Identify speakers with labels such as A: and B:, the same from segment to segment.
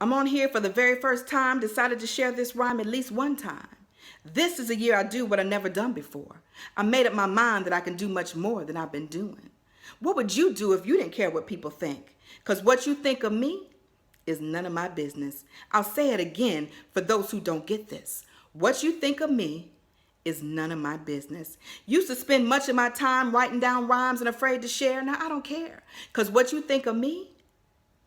A: I'm on here for the very first time, decided to share this rhyme at least one time. This is a year I do what I've never done before. I made up my mind that I can do much more than I've been doing. What would you do if you didn't care what people think? Because what you think of me is none of my business. I'll say it again for those who don't get this. What you think of me is none of my business. Used to spend much of my time writing down rhymes and afraid to share. Now I don't care. Because what you think of me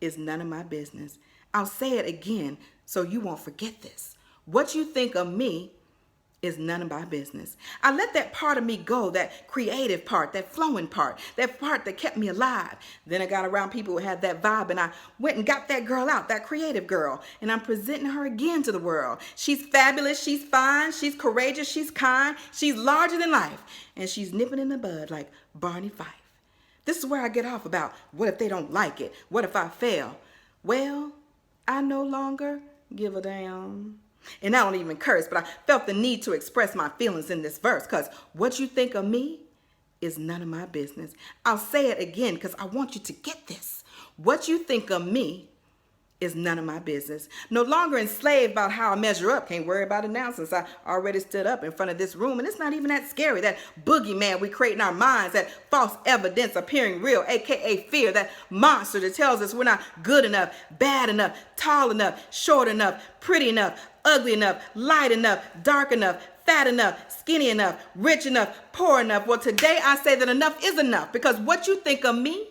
A: is none of my business. I'll say it again so you won't forget this. What you think of me is none of my business. I let that part of me go, that creative part, that flowing part, that part that kept me alive. Then I got around people who had that vibe, and I went and got that girl out, that creative girl, and I'm presenting her again to the world. She's fabulous, she's fine, she's courageous, she's kind, she's larger than life, and she's nipping in the bud like Barney Fife. This is where I get off about what if they don't like it? What if I fail? Well, I no longer give a damn. And I don't even curse, but I felt the need to express my feelings in this verse, because what you think of me is none of my business. I'll say it again because I want you to get this. What you think of me is none of my business. No longer enslaved about how I measure up. Can't worry about it now since I already stood up in front of this room. And it's not even that scary. That boogeyman we create in our minds, that false evidence appearing real, aka fear, that monster that tells us we're not good enough, bad enough, tall enough, short enough, pretty enough, ugly enough, light enough, dark enough, fat enough, skinny enough, rich enough, poor enough. Well, today I say that enough is enough, because what you think of me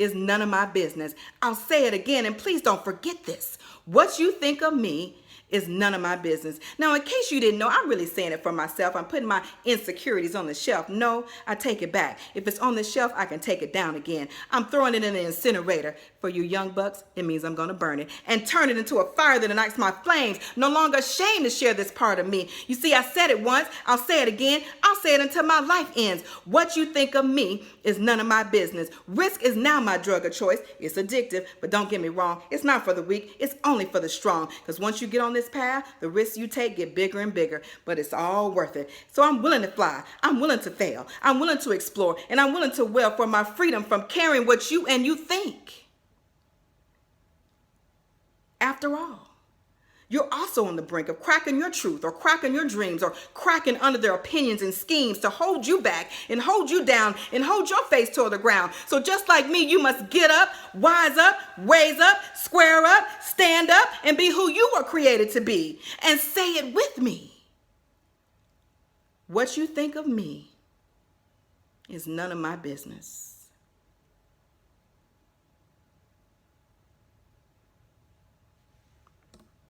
A: is none of my business. I'll say it again, and please don't forget this. What you think of me is none of my business. Now, in case you didn't know, I'm really saying it for myself. I'm putting my insecurities on the shelf. No, I take it back. If it's on the shelf, I can take it down again. I'm throwing it in the incinerator. For you young bucks, it means I'm going to burn it and turn it into a fire that ignites my flames. No longer ashamed to share this part of me. You see, I said it once. I'll say it again. I'll say it until my life ends. What you think of me is none of my business. Risk is now my drug of choice. It's addictive, but don't get me wrong. It's not for the weak. It's only for the strong. Because once you get on this path, the risks you take get bigger and bigger, but it's all worth it. So I'm willing to fly. I'm willing to fail. I'm willing to explore, and I'm willing to wail for my freedom from caring what you and you think. After all, you're also on the brink of cracking your truth, or cracking your dreams, or cracking under their opinions and schemes to hold you back and hold you down and hold your face toward the ground. So just like me, you must get up, wise up, raise up, square up, stand up, and be who you were created to be. And say it with me. What you think of me is none of my business.